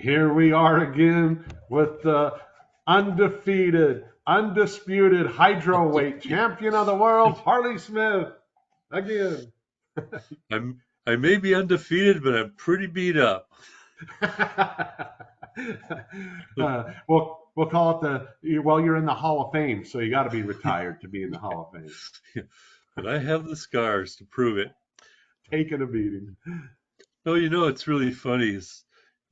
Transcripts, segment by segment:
Here we are again with the undisputed hydro-weight champion of the world, Harley Smith, again. I may be undefeated, but I'm pretty beat up. We'll call it well, you're in the Hall of Fame, so you got to be retired to be in the Hall of Fame. But I have the scars to prove it. Taking a beating. No, it's really funny.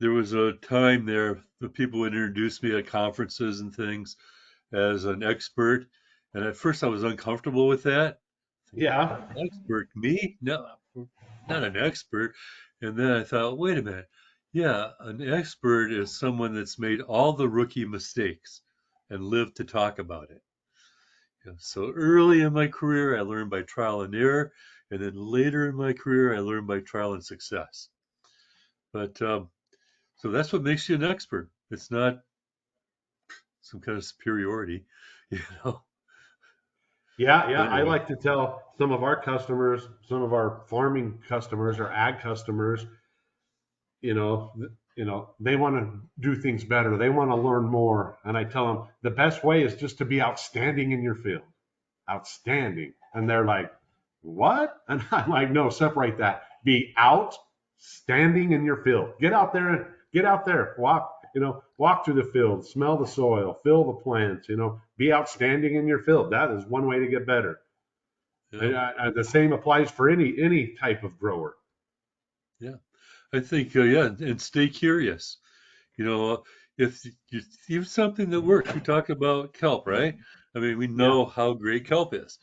There was a time there that people would introduce me at conferences and things as an expert, and at first I was uncomfortable with that. Yeah. Expert, me? No, not an expert. And then I thought, wait a minute. Yeah, an expert is someone that's made all the rookie mistakes and lived to talk about it. So early in my career, I learned by trial and error, and then later in my career, I learned by trial and success. But so that's what makes you an expert. It's not some kind of superiority, you know. Yeah. But I anyway, like to tell some of our customers, some of our farming customers or ag customers, they want to do things better. They want to learn more. And I tell them the best way is just to be outstanding in your field. Outstanding. And they're like, what? And I'm like, no, separate that. Be outstanding in your field. Get out there, walk through the field, smell the soil, feel the plants, be outstanding in your field. That is one way to get better. yeah, And the same applies for any type of grower. yeah. I think, yeah, and stay curious. You know, if you use something that works, we talk about kelp, right? I mean, we Yeah, know how great kelp is,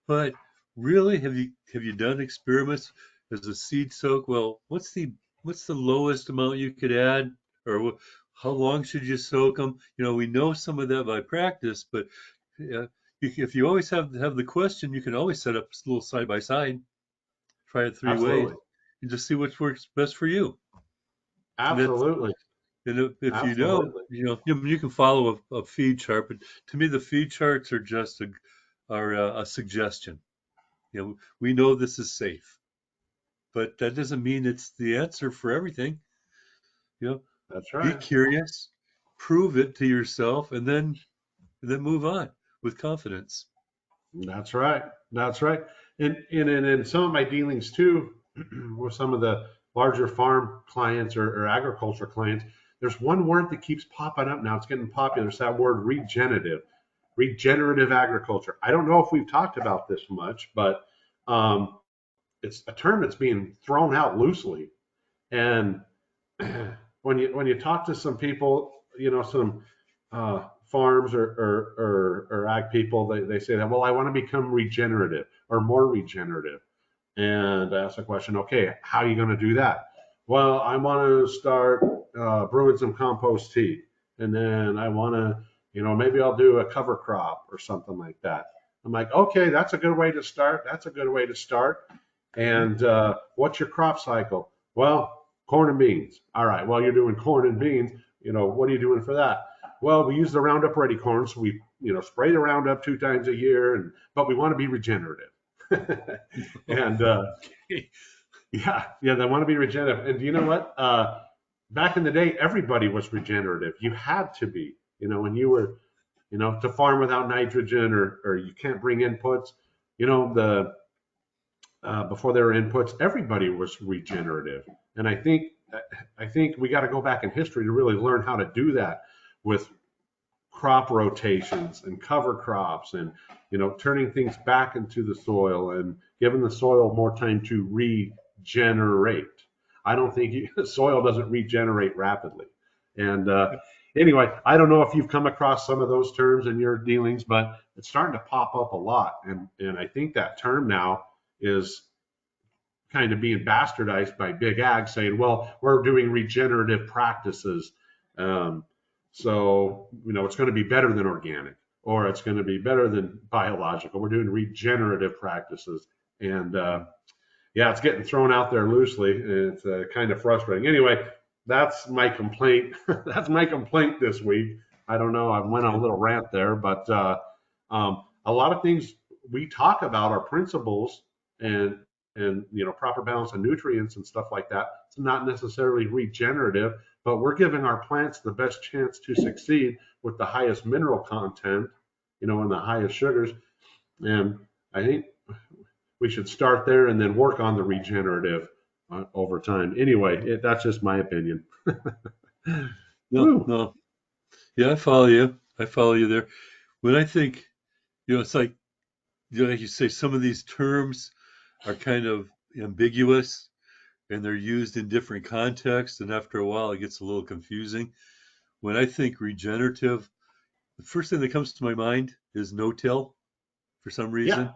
but really, have you done experiments as a seed soak? Well, what's the lowest amount you could add, or how long should you soak them? We know some of that by practice, but uh, if you always have the question, you can always set up a little side by side, try it three ways, absolutely. and just see which works best for you. And that's Absolutely. And if you know, Absolutely. you can follow a feed chart, but to me, the feed charts are just a suggestion. We know this is safe, but that doesn't mean it's the answer for everything. You know, That's be right. curious, prove it to yourself, and then move on with confidence. That's right. That's right. And in some of my dealings too, with some of the larger farm clients or agriculture clients, there's one word that keeps popping up now. It's getting popular. It's that word regenerative agriculture. I don't know if we've talked about this much, but um, it's a term that's being thrown out loosely. And when you talk to some people, some farms or ag people, they say that, well, I want to become regenerative or more regenerative. And I ask the question, okay, how are you going to do that? Well, I want to start brewing some compost tea. And then I want to, maybe I'll do a cover crop or something like that. I'm like, okay, that's a good way to start. That's a good way to start. And what's your crop cycle? Well, corn and beans. All right. Well, you're doing corn and beans. What are you doing for that? Well, we use the Roundup Ready corn, so we spray the Roundup 2 times a year, but we want to be regenerative. And yeah, they want to be regenerative. And you know what? Back in the day, everybody was regenerative. You had to be. When you were, to farm without nitrogen or you can't bring inputs. The before there were inputs, everybody was regenerative. And I think we got to go back in history to really learn how to do that with crop rotations and cover crops and turning things back into the soil and giving the soil more time to regenerate. I don't think the soil doesn't regenerate rapidly. And anyway, I don't know if you've come across some of those terms in your dealings, but it's starting to pop up a lot. And I think that term now is kind of being bastardized by big ag, saying, well, we're doing regenerative practices. Um, so, it's going to be better than organic or it's going to be better than biological. We're doing regenerative practices. And yeah, it's getting thrown out there loosely. And it's kind of frustrating. Anyway, that's my complaint. That's my complaint this week. I don't know. I went on a little rant there, but a lot of things we talk about are principles and proper balance of nutrients and stuff like that. It's not necessarily regenerative, but we're giving our plants the best chance to succeed with the highest mineral content, and the highest sugars. And I think we should start there and then work on the regenerative over time. Anyway, that's just my opinion. No, Woo. no. Yeah, I follow you. I follow you there. When I think, it's like, like you say, some of these terms are kind of ambiguous and they're used in different contexts. And after a while, it gets a little confusing. When I think regenerative, the first thing that comes to my mind is no-till for some Yeah, reason,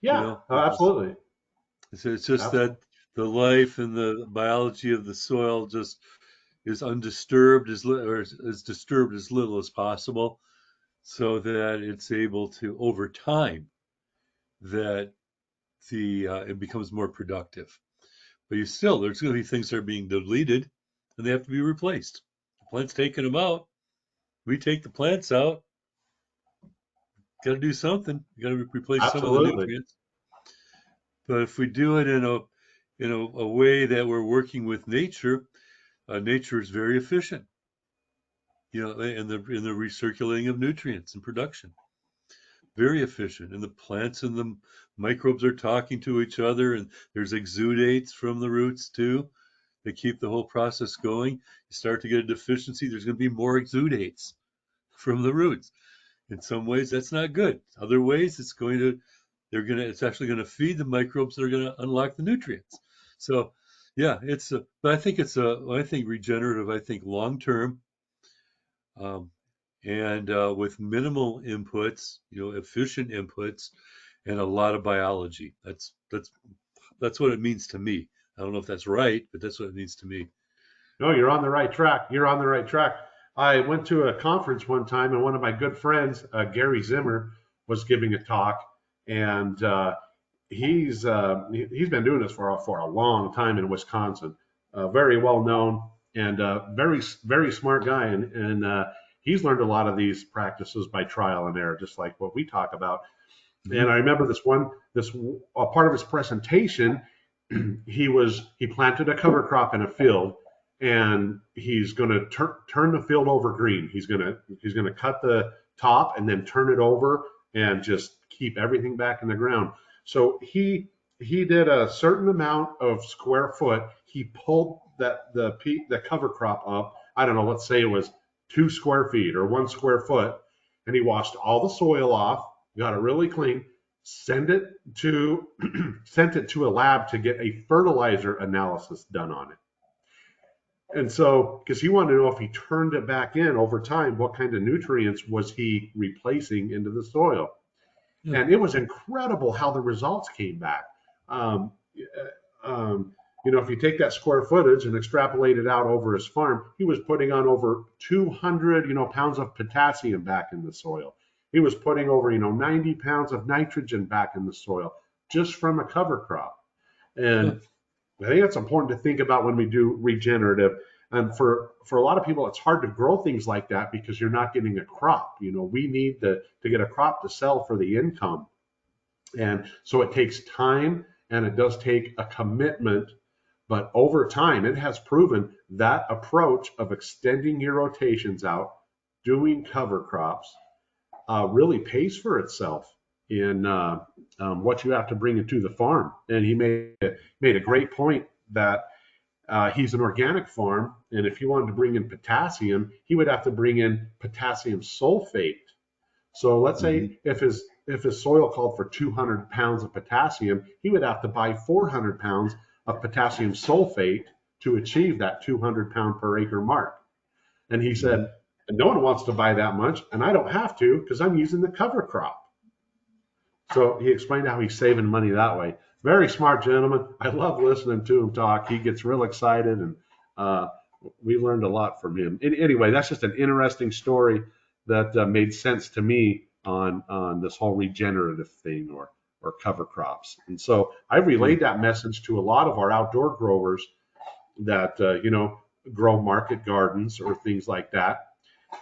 yeah, which is, absolutely. it's just that Absolutely. the life and the biology of the soil just is undisturbed or is disturbed as little as possible so that it's able to over time that it becomes more productive. But there's going to be things that are being deleted and they have to be replaced. The plant's taking them out. We take the plants out. Got to do something. You got to replace some of the Absolutely. nutrients. But if we do it in a way that we're working with nature, nature is very efficient. In the recirculating of nutrients and production, very efficient. And the plants and the microbes are talking to each other, and there's exudates from the roots too. They keep the whole process going. You start to get a deficiency, there's going to be more exudates from the roots. In some ways, that's not good. Other ways, it's actually going to feed the microbes that are going to unlock the nutrients. So, yeah, but I think when I think regenerative, I think long term, um, and with minimal inputs, efficient inputs, and a lot of biology. That's what it means to me. I don't know if that's right, but that's what it means to me. No, you're on the right track. You're on the right track. I went to a conference one time, and one of my good friends, Gary Zimmer, was giving a talk, and he's been doing this for a long time in Wisconsin. Very well known and very very smart guy, and he's learned a lot of these practices by trial and error, just like what we talk about. And Hmm. I remember this a part of his presentation. He planted a cover crop in a field, and he's going to turn the field over green. He's going to cut the top and then turn it over and just keep everything back in the ground. So he did a certain amount of square foot. He pulled the cover crop up. I don't know. Let's say it was 2 square feet or 1 square foot, and he washed all the soil off, got it really clean, send it to sent it to a lab to get a fertilizer analysis done on it. And so, because he wanted to know if he turned it back in over time, what kind of nutrients was he replacing into the soil? Yeah. And it was incredible how the results came back. Um, if you take that square footage and extrapolate it out over his farm, he was putting on over 200, pounds of potassium back in the soil. He was putting over, 90 pounds of nitrogen back in the soil just from a cover crop. Yeah. And I think that's important to think about when we do regenerative. And for a lot of people, it's hard to grow things like that because you're not getting a crop. We need to get a crop to sell for the income. And so it takes time and it does take a commitment. But over time, it has proven that approach of extending your rotations out, doing cover crops, really pays for itself in what you have to bring into the farm. And he made a great point that he's an organic farm, and if he wanted to bring in potassium, he would have to bring in potassium sulfate. So let's Hmm. say if his soil called for 200 pounds of potassium, he would have to buy 400 pounds of potassium sulfate to achieve that 200-pound per acre mark. And he said, Hmm. no one wants to buy that much, and I don't have to because I'm using the cover crop. So he explained how he's saving money that way. Very smart gentleman. I love listening to him talk. He gets real excited, and uh, we learned a lot from him. Anyway, that's just an interesting story that made sense to me on this whole regenerative thing or cover crops. And so I Yeah. relayed that message to a lot of our outdoor growers that grow market gardens or things like that,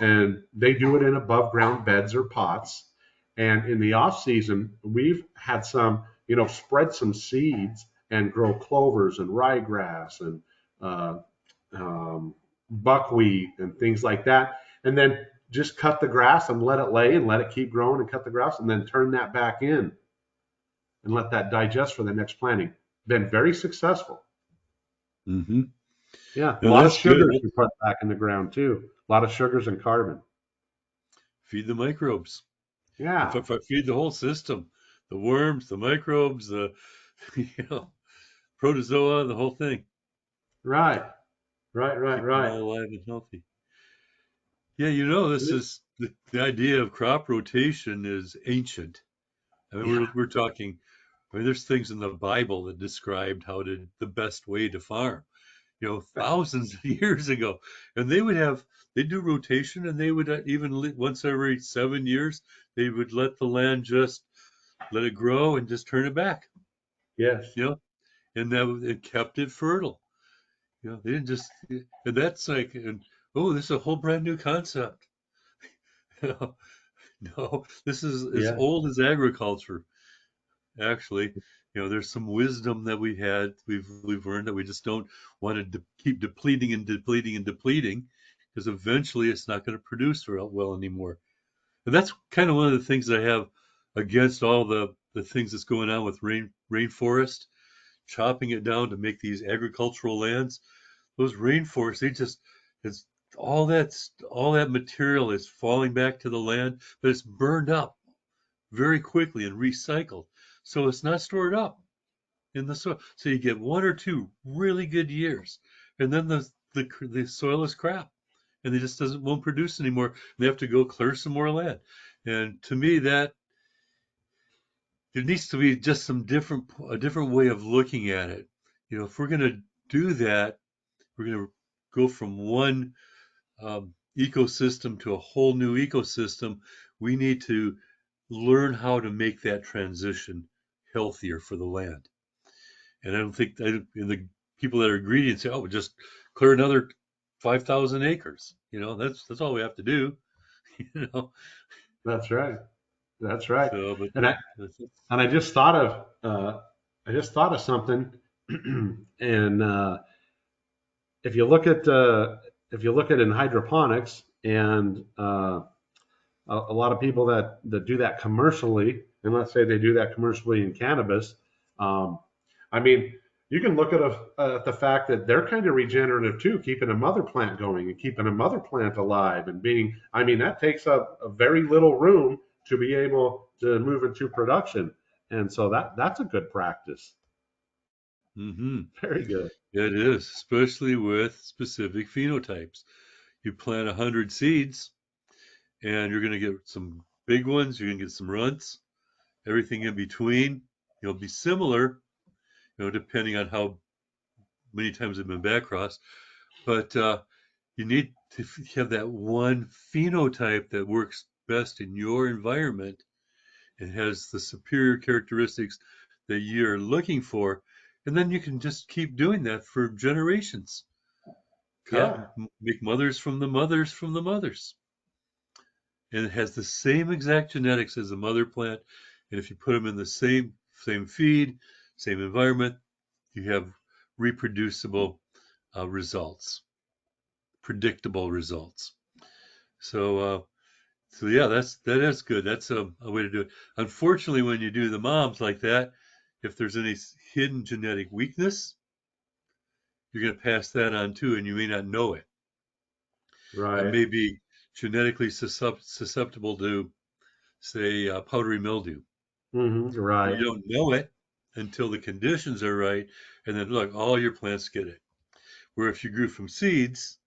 and they do it in above ground beds or pots. And in the off season, we've had some, spread some seeds and grow clovers and ryegrass and uh, um, buckwheat and things like that, and then just cut the grass and let it lay and let it keep growing and cut the grass and then turn that back in and let that digest for the next planting. Been very successful. Mm-hmm. Yeah, a And lot of that's good. sugars we put back in the ground too. A lot of sugars and carbon. Feed the microbes. Yeah, Feed the whole system, the worms, the microbes, the you know, protozoa, the whole thing. right, right, right, Keep them right. all alive and healthy. Yeah, this is the idea of crop rotation is ancient. I mean, Yeah, we're talking. I mean, there's things in the Bible that described how to the best way to farm. Thousands of years ago, and they do rotation, and they would once every 7 years they would let the land just let it grow and just turn it back. yes, You know, and it kept it fertile. They didn't just, and that's like, oh, this is a whole brand new concept. No, this is as yeah, old as agriculture. Actually, there's some wisdom that we've learned that we just don't want to keep depleting and depleting and depleting, because eventually it's not going to produce well anymore. And that's kind of one of the things that I have against all the things that's going on with rainforest, chopping it down to make these agricultural lands. Those rainforests, it's all that material is falling back to the land, but it's burned up very quickly and recycled. So it's not stored up in the soil. So you get 1 or 2 really good years, and then the soil is crap, and it just won't produce anymore. They have to go clear some more land. And to me, that there needs to be just a different way of looking at it. If we're going to do that, we're going to go from one ecosystem to a whole new ecosystem. We need to learn how to make that transition healthier for the land. And I don't think the people that are greedy and say, "Oh, just clear another 5,000 acres." That's all we have to do. You know. that's right, that's right. So, but And and I just thought of something, and if you look at in hydroponics and a lot of people that do that commercially, and let's say they do that commercially in cannabis, um, I mean, you can look at the fact that they're kind of regenerative too, keeping a mother plant going and keeping a mother plant alive and being. I mean, that takes up a very little room to be able to move into production, and so that's a good practice. mm-hmm. Very good. It is, especially with specific phenotypes. You plant 100 seeds, and you're going to get some big ones. You're going to get some runts. Everything in between, be similar, depending on how many times they've been back crossed. But you need to have that one phenotype that works best in your environment and has the superior characteristics that you're looking for. And then you can just keep doing that for generations. Yeah, Make mothers from the mothers from the mothers. And it has the same exact genetics as a mother plant. And if you put them in the same feed, same environment, you have reproducible results, predictable results. So yeah, that is good. That's a way to do it. Unfortunately, when you do the moms like that, if there's any hidden genetic weakness, you're going to pass that on too, and you may not know it. I right. may be genetically susceptible to, say, powdery mildew. Right. You don't know it until the conditions are right, and then look, all your plants get it. Where if you grew from seeds,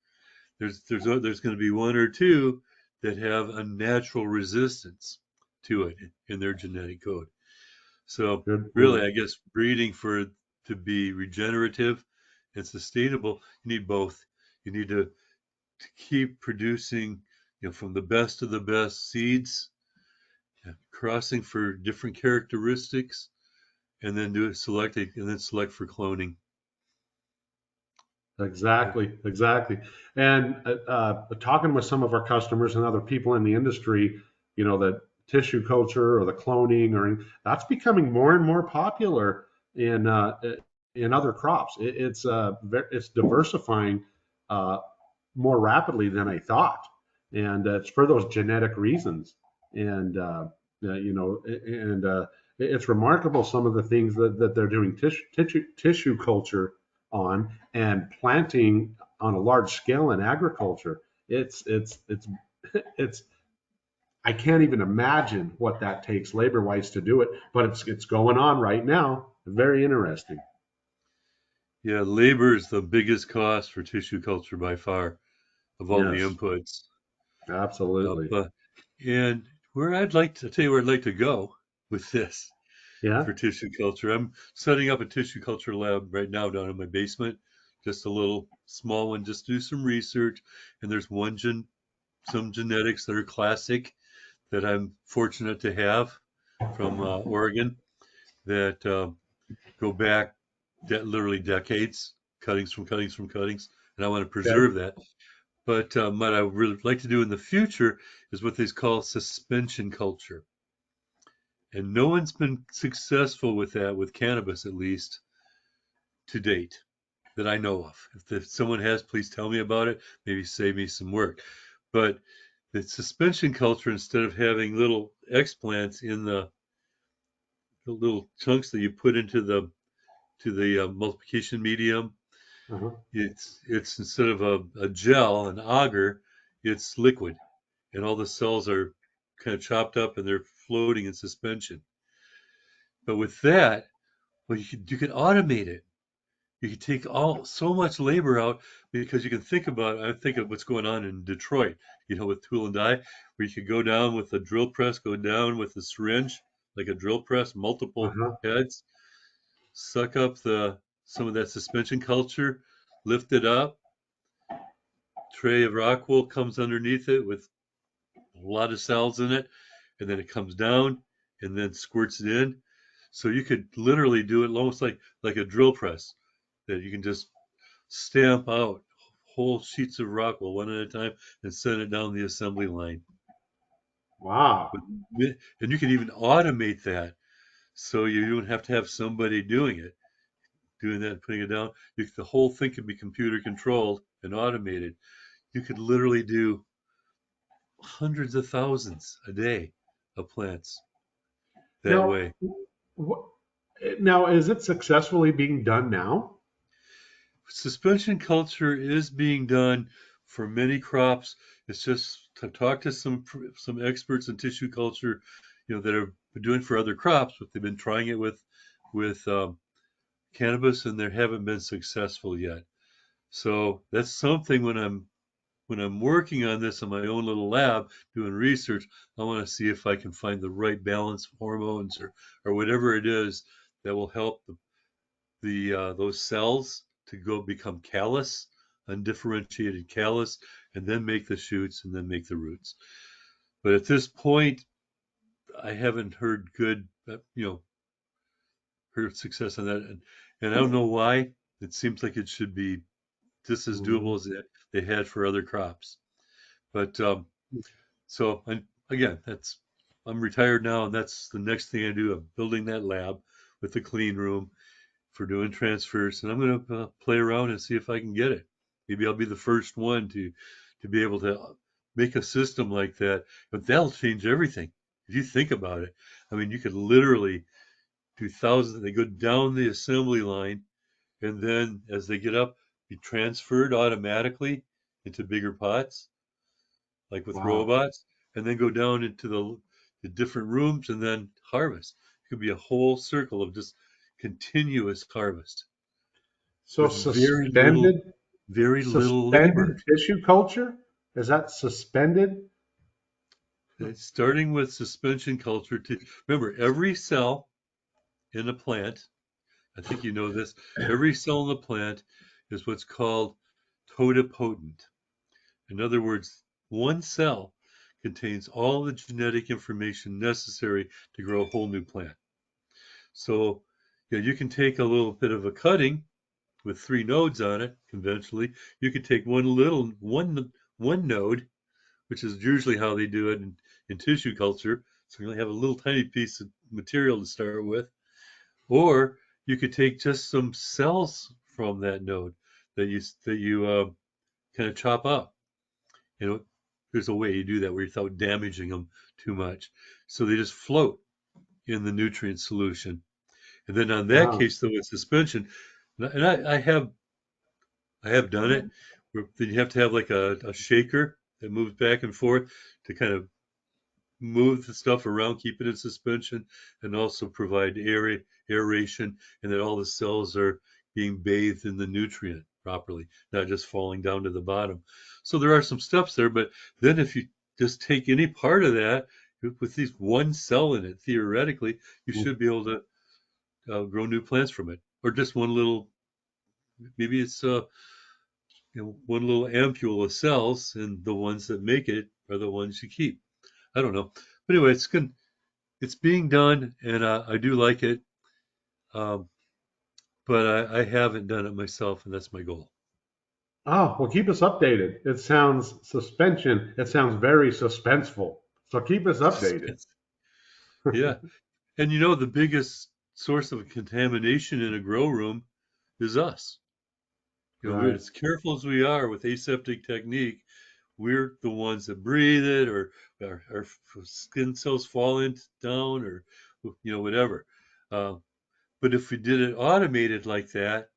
there's going to be 1 or 2 that have a natural resistance to it in their genetic code. So Good really, point. I guess breeding for it to be regenerative and sustainable, you need both. You need to keep producing, from the best of the best seeds, crossing for different characteristics, and then select for cloning. Yeah. Exactly, exactly. And talking with some of our customers and other people in the industry, the tissue culture or the cloning, or that's becoming more and more popular in other crops. It's diversifying. Uh, more rapidly than I thought, and it's for those genetic reasons. And you know, and it's remarkable some of the things that they're doing tissue culture on and planting on a large scale in agriculture. It's I can't even imagine what that takes labor wise to do it, but it's going on right now. Very interesting. Yeah, labor is the biggest cost for tissue culture by far of all the Yes, inputs. absolutely. But and where I'd like to tell you where I'd like to go with this Yeah. for tissue culture. I'm setting up a tissue culture lab right now down in my basement, just a little small one, just to do some research. And there's some genetics that are classic that I'm fortunate to have from Oregon that go back literally decades, cuttings, and I want to Okay. preserve that. But what I would really like to do in the future is what they call suspension culture. And no one's been successful with that, with cannabis at least, to date, that I know of. If someone has, please tell me about it. Maybe save me some work. But the suspension culture, instead of having little explants in the little chunks that you put into the multiplication medium, Uh-huh. it's instead of a gel, an agar, it's liquid, and all the cells are kind of chopped up and they're floating in suspension. But with that, well, you can automate it. You can take all so much labor out because you can think about. I think of what's going on in Detroit, with tool and die, where you could go down with a drill press, go down with a syringe, like a drill press, multiple Uh-huh. heads, suck up the some of that suspension culture, lift it up, tray of rock wool comes underneath it with a lot of cells in it, and then it comes down and then squirts it in. So you could literally do it almost like a drill press that you can just stamp out whole sheets of rock wool one at a time and send it down the assembly line. Wow. And you can even automate that so you don't have to have somebody doing that and putting it down. The whole thing can be computer controlled and automated. You could literally do hundreds of thousands a day of plants that Now, way. wh- now is it successfully being done now? Suspension culture is being done for many crops. It's just to talk to some experts in tissue culture, that have been doing it for other crops, but they've been trying it with cannabis, and they haven't been successful yet. So that's something when I'm working on this in my own little lab doing research, I want to see if I can find the right balance of hormones or whatever it is that will help the those cells to go become callus, undifferentiated callus, and then make the shoots and then make the roots. But at this point, I haven't heard heard success on that, and I don't know why. It seems like it should be just as Mhm. doable as they had for other crops. But so, and again, I'm retired now, and that's the next thing I do. I'm building that lab with the clean room for doing transfers, and I'm going to play around and see if I can get it. Maybe I'll be the first one to be able to make a system like that, but that'll change everything. If you think about it, I mean, you could literally do thousands. They go down the assembly line, and then as they get up, be transferred automatically into bigger pots, like with Wow. robots, and then go down into the different rooms and then harvest. It could be a whole circle of just continuous harvest So with very little labor. suspended tissue culture? Is that suspended? It's starting with suspension culture to remember every cell in a plant, I think you know this, every cell in the plant is what's called totipotent. In other words, one cell contains all the genetic information necessary to grow a whole new plant. So, yeah, you can take a little bit of a cutting with three nodes on it conventionally. You could take one node, which is usually how they do it in tissue culture. So you only have a little tiny piece of material to start with, or you could take just some cells from that node that you kind of chop up. You know, there's a way you do that without damaging them too much. So they just float in the nutrient solution. And then on that Wow. case, though, with suspension, and I have done it, where then you have to have like a shaker that moves back and forth to kind of move the stuff around, keep it in suspension, and also provide aeration, and that all the cells are being bathed in the nutrient properly, not just falling down to the bottom. So there are some steps there, but then if you just take any part of that with these one cell in it, theoretically, you Mm. should be able to grow new plants from it, or just one little. Maybe it's one little ampule of cells, and the ones that make it are the ones you keep. I don't know, but anyway, it's good. It's being done, and I do like it, um, but I haven't done it myself, and that's my goal. Oh, well, keep us updated. It sounds suspension. It sounds very suspenseful. So keep us updated. Yeah, and the biggest source of contamination in a grow room is us. We're Right. as careful as we are with aseptic technique. We're the ones that breathe it, or our skin cells fall in down, or whatever. Uh, but if we did it automated like that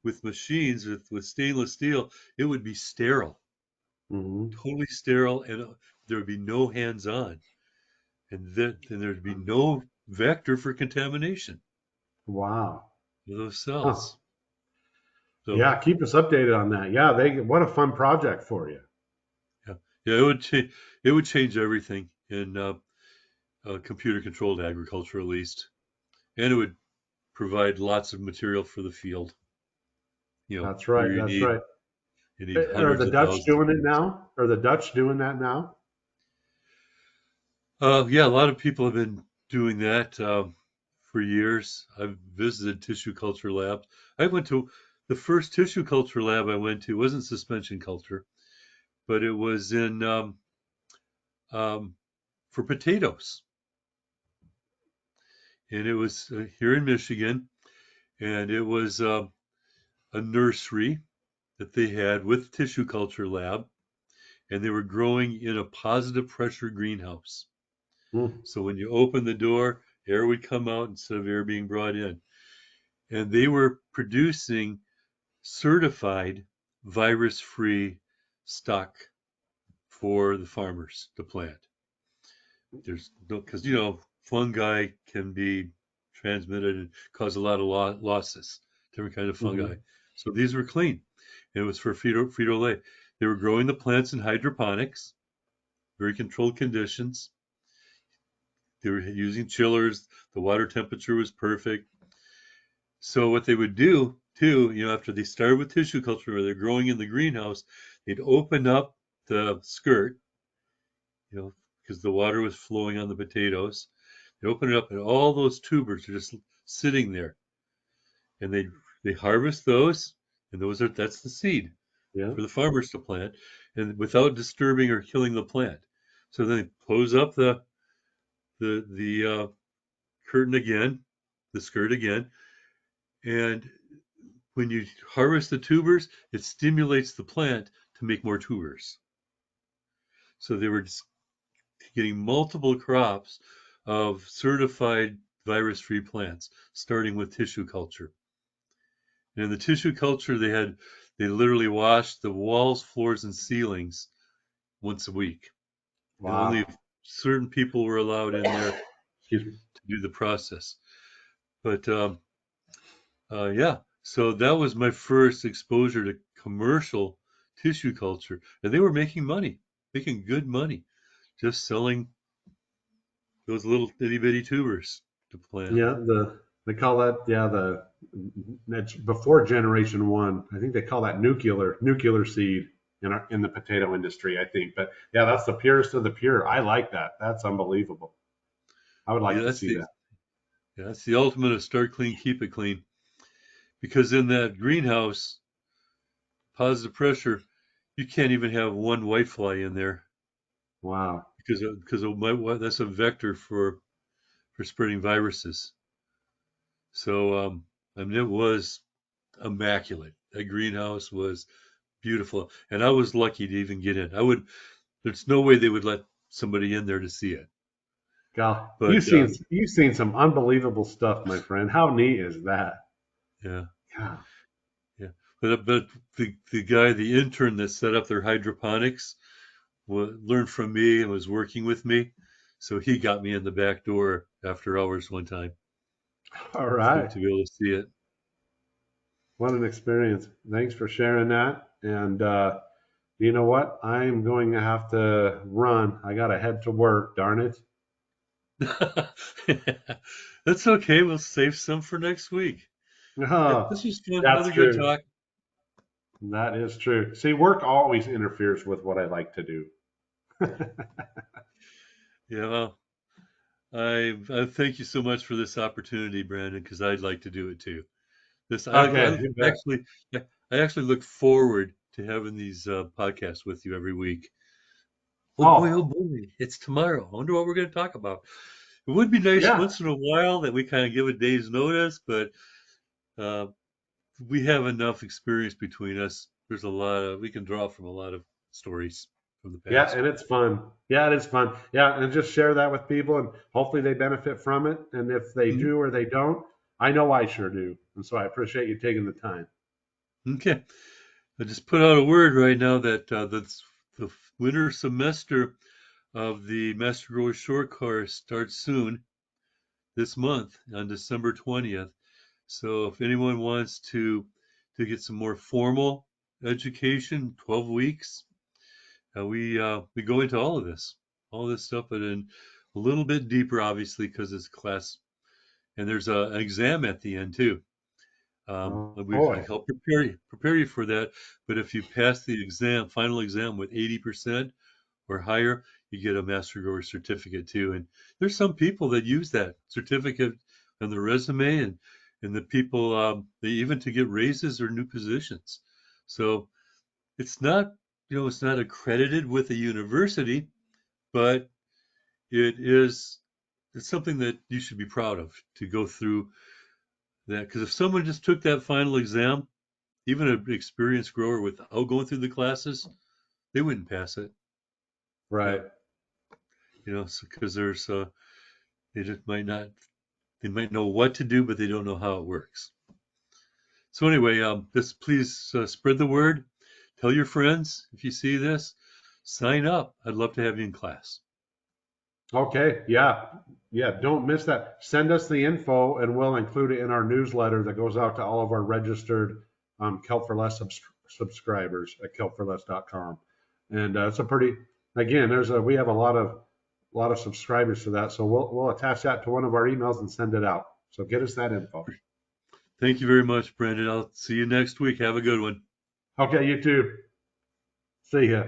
with machines with stainless steel, it would be sterile, Hmm. totally sterile, and there would be no hands-on, and then there'd be no vector for contamination Wow. of those Huh. cells. So Yeah, keep us updated on that. Yeah, they what a fun project for you. yeah, yeah, it would change everything in computer-controlled agriculture, at least, and it would provide lots of material for the field. That's Where right. you That's need right. you need Are hundreds the of Dutch thousands of doing it acres. now? Are the Dutch doing that now? Yeah, a lot of people have been doing that for years. I've visited tissue culture labs. I went to the first tissue culture lab I went to wasn't suspension culture, but it was in um, for potatoes, and it was here in Michigan, and it was a nursery that they had with tissue culture lab, and they were growing in a positive pressure greenhouse. Hmm. So when you open the door, air would come out instead of air being brought in. And they were producing certified virus-free stock for the farmers to plant. There's no, because fungi can be transmitted and cause a lot of losses, different kind of fungi. Hmm. So these were clean. And it was for Frito-Lay. They were growing the plants in hydroponics, very controlled conditions. They were using chillers. The water temperature was perfect. So what they would do too, after they started with tissue culture, where they're growing in the greenhouse, they'd open up the skirt, you know, because the water was flowing on the potatoes. They open it up, and all those tubers are just sitting there, and they harvest those, and that's the seed Yeah. for the farmers to plant, and without disturbing or killing the plant. So then they close up the curtain again, the skirt again, and when you harvest the tubers, it stimulates the plant to make more tubers. So they were just getting multiple crops of certified virus-free plants, starting with tissue culture. And in the tissue culture, they literally washed the walls, floors, and ceilings once a week, and only Wow. certain people were allowed in there Excuse me. to do the process. But yeah, so that was my first exposure to commercial tissue culture, and they were making money, making good money, just selling those little itty bitty tubers to plant. Yeah, they call that, yeah, that's before generation one. I think they call that nuclear seed in the potato industry, I think. But yeah, that's the purest of the pure. I like that. That's unbelievable. I would Yeah, like to see that. that's the ultimate of start clean, keep it clean. Because in that greenhouse, positive pressure, you can't even have one whitefly in there Wow. that's a vector for spreading viruses. So I mean, it was immaculate. That greenhouse was beautiful. And I was lucky to even get in. There's no way they would let somebody in there to see it. God, But you've seen some unbelievable stuff, my friend. How neat is that? yeah, God. yeah. But the guy, the intern that set up their hydroponics, learned from me and was working with me. So he got me in the back door after hours one time All right. to be able to see it. What an experience. Thanks for sharing that. And you know what? I'm going to have to run. I got to head to work, darn it. That's okay. We'll save some for next week. Yeah, Oh, this was fun. that's Another good true. talk. That is true. See, work always interferes with what I like to do. Yeah, well, I thank you so much for this opportunity, Brandon, because I'd like to do it too. This Okay, you bet. actually I actually look forward to having these podcasts with you every week. Oh Oh, boy, it's tomorrow. I wonder what we're going to talk about. It would be nice yeah, once in a while that we kind of give a day's notice, but uh, we have enough experience between us. There's a lot of we can draw from a lot of stories from the yeah, past. and it's fun. Yeah, it is fun. Yeah, and just share that with people, and hopefully they benefit from it. And if they Mhm. do or they don't, I know I sure do. And so I appreciate you taking the time. Okay, I just put out a word right now that the winter semester of the Master Grower Short course starts soon this month on December 20th. So if anyone wants to get some more formal education, 12 weeks, we go into all this stuff, but in a little bit deeper, obviously, because it's class, and there's an exam at the end too. Oh I boy, help prepare you for that. But if you pass the exam, final exam with 80% or higher, you get a Master Grower certificate too. And there's some people that use that certificate on their resume, and the people they even to get raises or new positions. So it's not it's not accredited with a university, but it is it's something that you should be proud of to go through that. Because if someone just took that final exam, even an experienced grower without going through the classes, they wouldn't pass it. right. Yeah, because there's they just might not they might know what to do, but they don't know how it works. So anyway, just please spread the word. Tell your friends if you see this. Sign up. I'd love to have you in class. Okay, yeah, yeah. Don't miss that. Send us the info, and we'll include it in our newsletter that goes out to all of our registered Kelp4Less subscribers at kelp4less.com. And it's a pretty again. We have a lot of subscribers to that, so we'll attach that to one of our emails and send it out. So get us that info. Thank you very much, Brandon. I'll see you next week. Have a good one. Okay, you too. See ya.